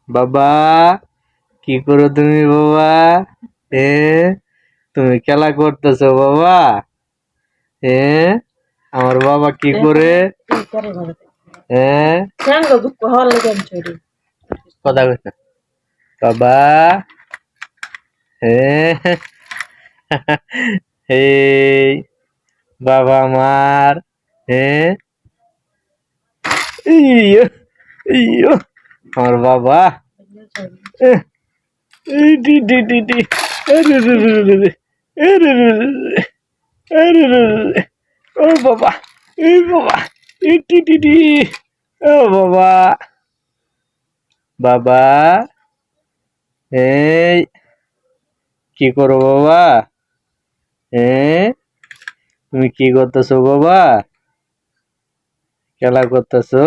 বাবা কি করো তুমি বাবা? এ তুমি খেলা করতেছো বাবা? এ আমার বাবা কি করে? হ্যাঁ কথা কইছে বাবা। হ্যাঁ এই বাবা আমার। হ্যাঁ ইয়ো ইয়ো আমার বাবা। এহ, এই ডি ডি ডি ডি আরে রে রে রে রে, আরে রে রে রে, আরে রে রে রে। ও বাবা, এই বাবা, এই টি টি টি, ও বাবা, বাবা, এই কি করো বাবা? তুমি কি করতেছো বাবা? খেলা করতেছো?